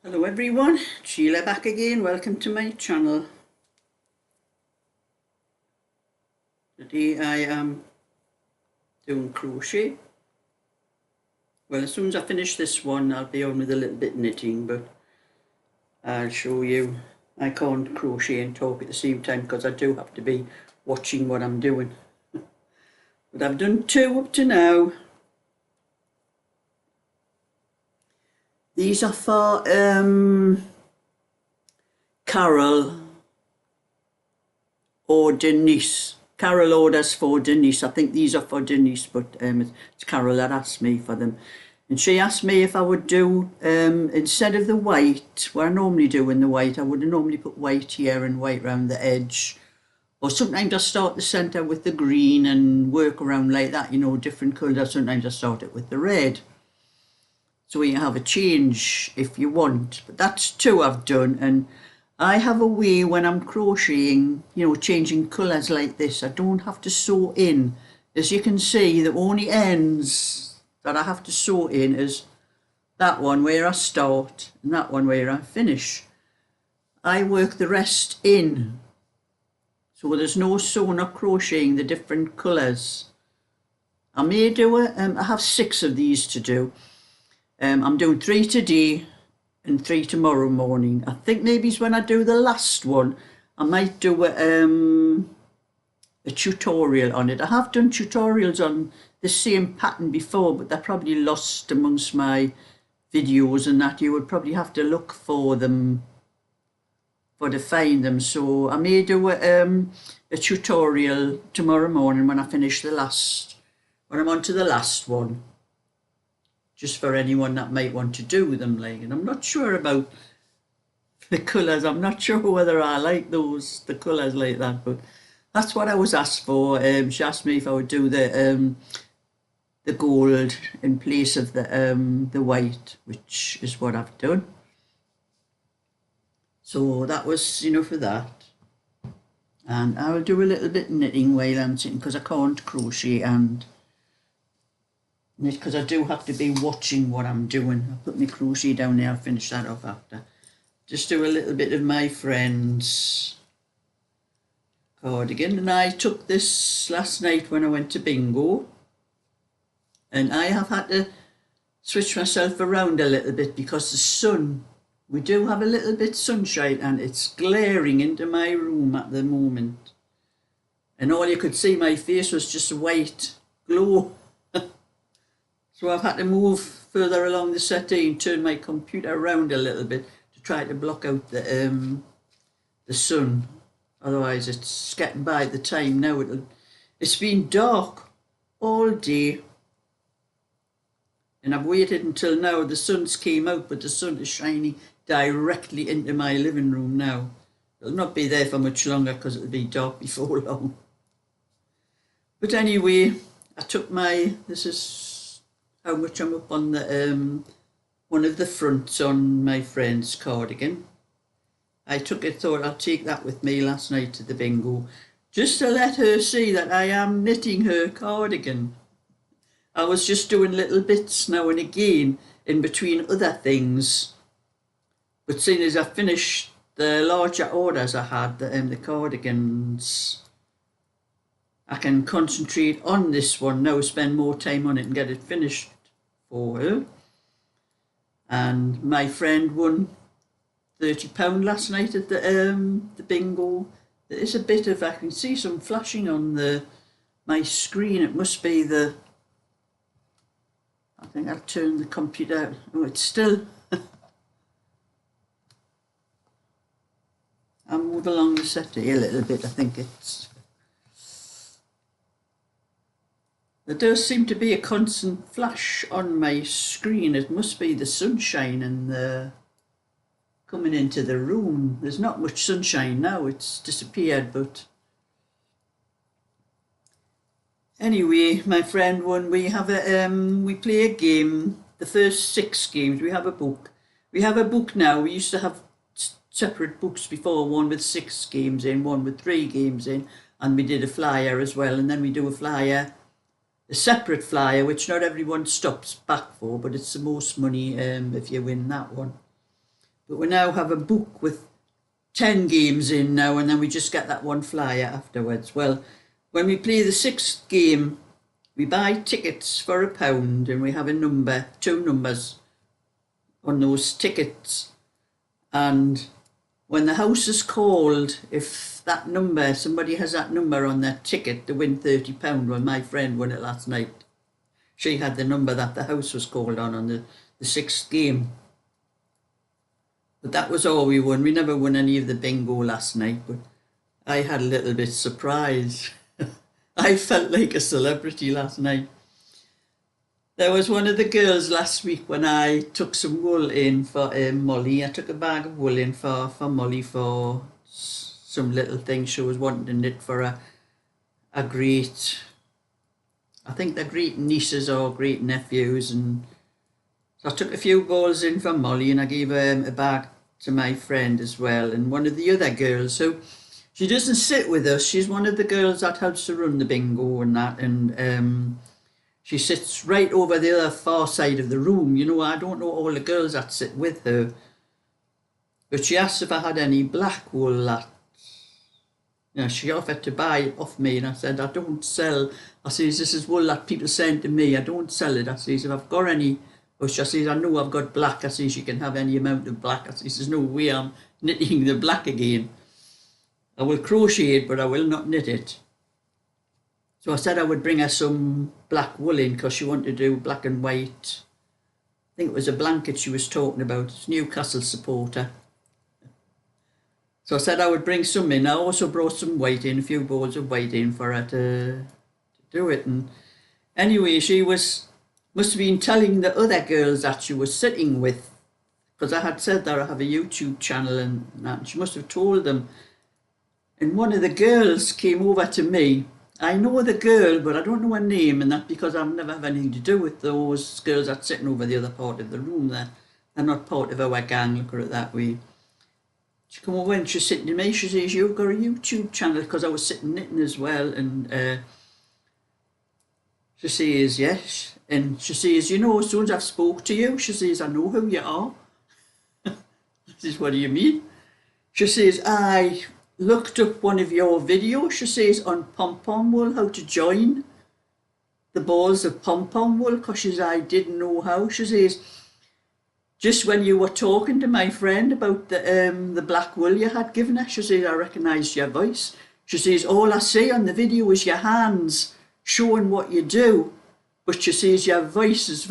Hello everyone, Sheila back again. Welcome to my channel. Today I am doing crochet. Well, as soon as I finish this one I'll be on with a little bit knitting, but I'll show you. I can't crochet and talk at the same time because I do have to be watching what I'm doing. But I've done 2 up to now. These are for Carol or Denise. Carol orders for Denise. I think these are for Denise, but it's Carol that asked me for them. And she asked me if I would do, instead of the white, what I normally do in the white, I would normally put white here and white around the edge. Or sometimes I start the centre with the green and work around like that, you know, different colours. Sometimes I start it with the red. So you have a change if you want. But that's 2 I've done. And I have a way when I'm crocheting, you know, changing colours like this. I don't have to sew in. As you can see, the only ends that I have to sew in is that one where I start and that one where I finish. I work the rest in. So there's no sewing or crocheting the different colours. I may do it. I have 6 of these to do. I'm doing 3 today and 3 tomorrow morning. I think maybe when I do the last one, I might do a tutorial on it. I have done tutorials on the same pattern before, but they're probably lost amongst my videos and that. You would probably have to look for them to find them. So I may do a tutorial tomorrow morning when I finish when I'm on to the last one. Just for anyone that might want to do them, like. And I'm not sure about the colours. I'm not sure whether I like the colours like that, but that's what I was asked for. She asked me if I would do the gold in place of the white, which is what I've done. So that was, you know, for that. And I'll do a little bit knitting while I'm sitting because I can't crochet and because I do have to be watching what I'm doing. I'll put my crochet down there, I'll finish that off after. Just do a little bit of my friend's cardigan. And I took this last night when I went to bingo. And I have had to switch myself around a little bit because the sun, we do have a little bit sunshine and it's glaring into my room at the moment. And all you could see, my face was just a white glow. So I've had to move further along the settee and turn my computer around a little bit to try to block out the sun. Otherwise it's getting by the time now. It's been dark all day. And I've waited until now. The sun's came out, but the sun is shining directly into my living room now. It'll not be there for much longer because it'll be dark before long. But anyway, I took this is how much I'm up on the one of the fronts on my friend's cardigan. I thought I'd take that with me last night to the bingo, just to let her see that I am knitting her cardigan. I was just doing little bits now and again in between other things, but seeing as I finished the larger orders I had, the cardigans, I can concentrate on this one now, spend more time on it and get it finished for her. And my friend won £30 last night at the bingo. There is a bit of, I can see some flashing on my screen. It must be I think I'll turn the computer. Oh, it's still. I'll move along the settee a little bit. I think it's. There does seem to be a constant flash on my screen. It must be the sunshine and coming into the room. There's not much sunshine now, it's disappeared, but anyway, my friend won. We have we play a game, the first 6 games. We have a book. We have a book now. We used to have separate books before, one with 6 games in, one with 3 games in, and we did a flyer as well, and then we do a separate flyer, which not everyone stops back for, but it's the most money if you win that one. But we now have a book with 10 games in now, and then we just get that one flyer afterwards. Well, when we play the 6th game, we buy tickets for £1 and we have a number, 2 numbers on those tickets. And when the house is called, if that number, somebody has that number on their ticket, they win £30. Well, my friend won it last night. She had the number that the house was called on the 6th game. But that was all we won. We never won any of the bingo last night, but I had a little bit surprised. I felt like a celebrity last night. There was one of the girls last week when I took some wool in for Molly. I took a bag of wool in for Molly for some little things she was wanting to knit for a great, I think they're great nieces or great nephews. And so I took a few balls in for Molly and I gave her a bag to my friend as well. And one of the other girls, so she doesn't sit with us. She's one of the girls that helps to run the bingo and that. And she sits right over the other far side of the room. You know, I don't know all the girls that sit with her. But she asked if I had any black wool that, you know, she offered to buy it off me. And I said, I don't sell. I says, this is wool that people send to me. I don't sell it. I says, if I've got any, I says, I know I've got black. I says, you can have any amount of black. I says, there's no way I'm knitting the black again. I will crochet it, but I will not knit it. So I said I would bring her some black wool in because she wanted to do black and white. I think it was a blanket she was talking about. It's Newcastle supporter. So I said I would bring some in. I also brought some white in, a few balls of white in for her to do it. And anyway, she must have been telling the other girls that she was sitting with, because I had said that I have a YouTube channel and that. And she must have told them. And one of the girls came over to me. I know the girl, but I don't know her name, and that because I've never had anything to do with those girls that's sitting over the other part of the room there. They're not part of our gang, look at it that way. She come over and she's sitting to me, she says, you've got a YouTube channel, because I was sitting knitting as well, and she says, yes. And she says, you know, as soon as I've spoke to you, she says, I know who you are. I says, what do you mean? She says, I looked up one of your videos, she says, on pom-pom wool, how to join the balls of pom-pom wool, because she says, I didn't know how. She says, just when you were talking to my friend about the black wool you had given her, she says, I recognised your voice. She says, all I see on the video is your hands showing what you do, but she says, your voice is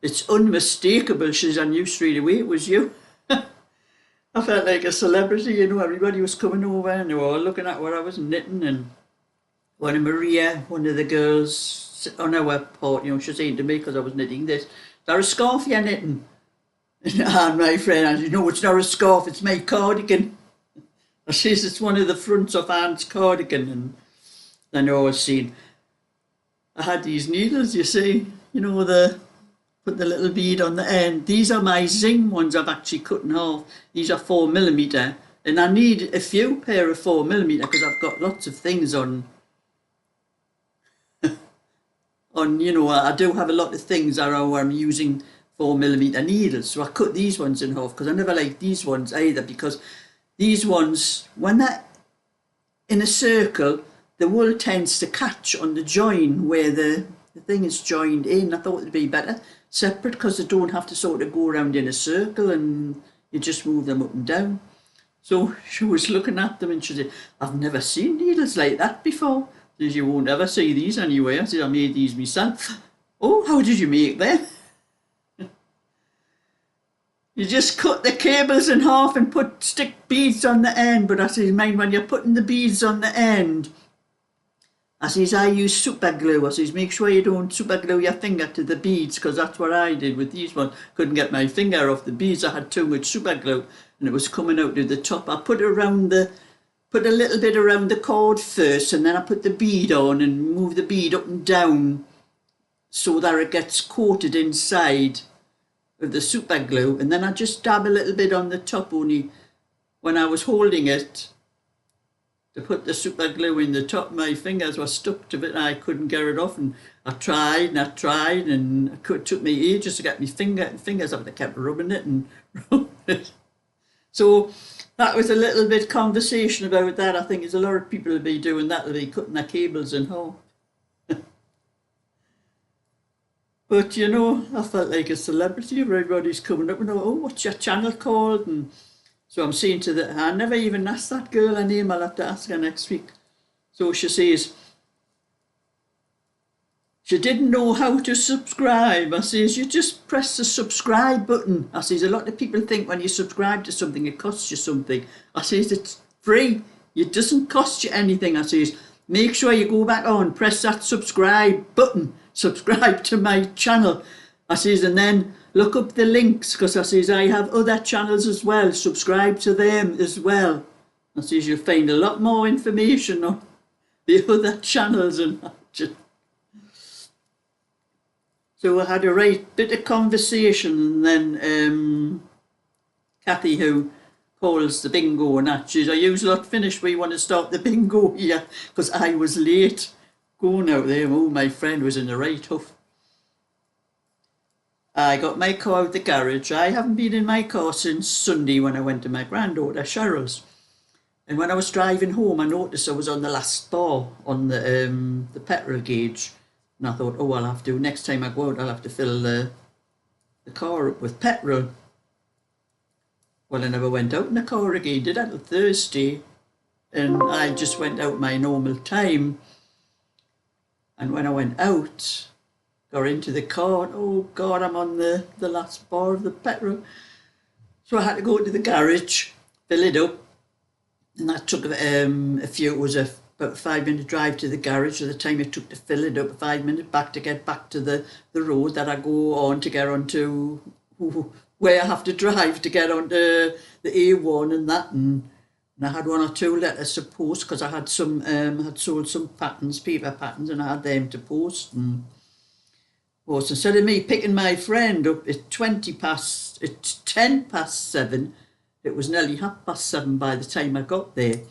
it's unmistakable. She says, I knew straight away it was you. I felt like a celebrity, you know, everybody was coming over and they were all looking at what I was knitting. And when Maria, one of the girls on our part, you know, she was saying to me, because I was knitting this, is there a scarf you're knitting? And my friend, I said, no, it's not a scarf, it's my cardigan. I says, it's one of the fronts of Anne's cardigan. And then I was saying, I had these needles, you see, you know, put the little bead on the end. These are my zing ones I've actually cut in half. These are 4mm, and I need a few pair of 4mm because I've got lots of things on, you know, I do have a lot of things that I'm using 4mm needles. So I cut these ones in half because I never liked these ones either, because these ones, when they're in a circle, the wool tends to catch on the join where the thing is joined in. I thought it'd be better separate because they don't have to sort of go around in a circle and you just move them up and down. So she was looking at them and she said, I've never seen needles like that before. She says, you won't ever see these anywhere. I said, I made these myself. Oh, how did you make them? You just cut the cables in half and stick beads on the end. But I said, mind when you're putting the beads on the end, I says, I use super glue. I says, make sure you don't super glue your finger to the beads, because that's what I did with these ones. Couldn't get my finger off the beads. I had too much super glue and it was coming out to the top. I put a little bit around the cord first, and then I put the bead on and move the bead up and down so that it gets coated inside of the super glue. And then I just dab a little bit on the top, only when I was holding it to put the super glue in the top, my fingers were stuck to it and I couldn't get it off. And I tried and it took me ages to get my fingers up. I kept rubbing it and rubbing it. So that was a little bit conversation about that. I think there's a lot of people will be doing that, they'll be cutting their cables in half. But you know, I felt like a celebrity. Everybody's coming up and oh, what's your channel called? And so I'm saying to the, I never even asked that girl her name. I'll have to ask her next week. So she says, she didn't know how to subscribe. I says, you just press the subscribe button. I says, a lot of people think when you subscribe to something, it costs you something. I says, it's free. It doesn't cost you anything. I says, make sure you go back on, press that subscribe button. Subscribe to my channel. I says, and then look up the links, because I says, I have other channels as well. Subscribe to them as well. I says, you'll find a lot more information on the other channels and that. So I had a right bit of conversation, and then Kathy, who calls the bingo and that, she's, are you lot finished? We want to start the bingo here, because I was late going out there. Oh, my friend was in the right huff. I got my car out the garage. I haven't been in my car since Sunday when I went to my granddaughter Cheryl's. And when I was driving home, I noticed I was on the last bar on the petrol gauge. And I thought, oh, I'll have to, next time I go out, I'll have to fill the car up with petrol. Well, I never went out in the car again, did I, till Thursday. And I just went out my normal time. And when I went out, got into the car, and, oh God, I'm on the last bar of the petrol. So I had to go to the garage, fill it up. And that took a few, it was about a 5-minute drive to the garage. By the time it took to fill it up, 5 minutes back to get back to the road that I go on to get onto where I have to drive to get onto the A1 and that. And I had 1 or 2 letters to post, because I had some had sold some patterns, paper patterns, and I had them to post. And post. Instead of me picking my friend up at 10 past 7, it was nearly 7:30 by the time I got there.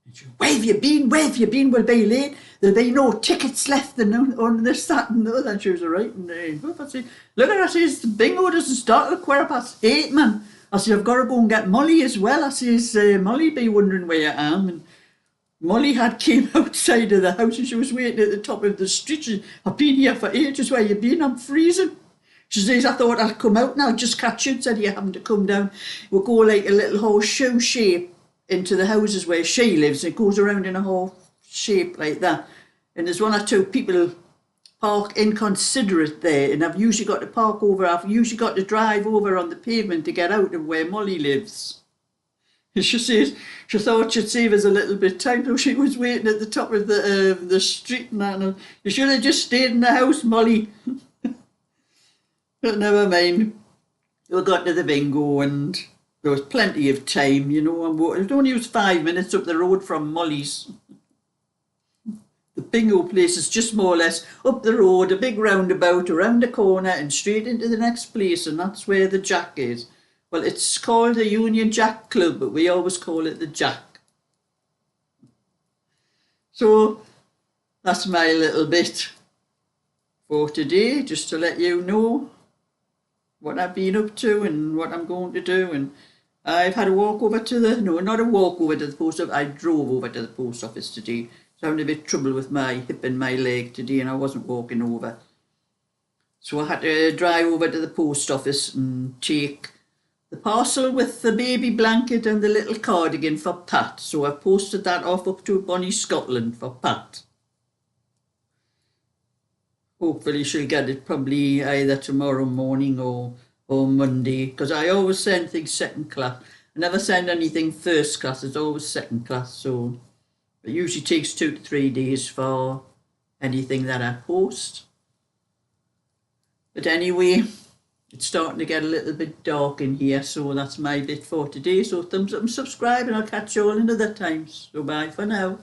And she, where have you been? Where have you been? We'll be late. There'll be no tickets left on this, that and the other. And she was writing there. I said, look at her, I says, the bingo doesn't start till 8:15, man. I said, I've got to go and get Molly as well. I says, Molly be wondering where I am. And Molly had came outside of the house and she was waiting at the top of the street. She, I've been here for ages. Where you been? I'm freezing. She says, I thought I'd come out now, just catch you. Said, you having to come down. We'll go like a little horseshoe shape into the houses where she lives. It goes around in a horse shape like that. And there's 1 or 2 people park inconsiderate there, and I've usually got to drive over on the pavement to get out of where Molly lives. And she says she thought she'd save us a little bit of time, so she was waiting at the top of the street and that. And you should have just stayed in the house, Molly. But never mind. We got to the bingo and there was plenty of time, you know. It only was 5 minutes up the road from Molly's. The bingo place is just more or less up the road, a big roundabout, around the corner and straight into the next place, and that's where the Jack is. Well, it's called the Union Jack Club, but we always call it the Jack. So that's my little bit for today, just to let you know what I've been up to and what I'm going to do. And I've had a walk over to the, no, not a walk over to the post office, I drove over to the post office today. So I'm having a bit of trouble with my hip and my leg today, and I wasn't walking over. So I had to drive over to the post office and take the parcel with the baby blanket and the little cardigan for Pat. So I posted that off up to Bonnie, Scotland for Pat. Hopefully she'll get it probably either tomorrow morning or Monday, because I always send things second class. I never send anything first class, it's always second class. So it usually takes 2 to 3 days for anything that I post. But anyway, it's starting to get a little bit dark in here, so that's my bit for today. So thumbs up and subscribe, and I'll catch you all another time. So bye for now.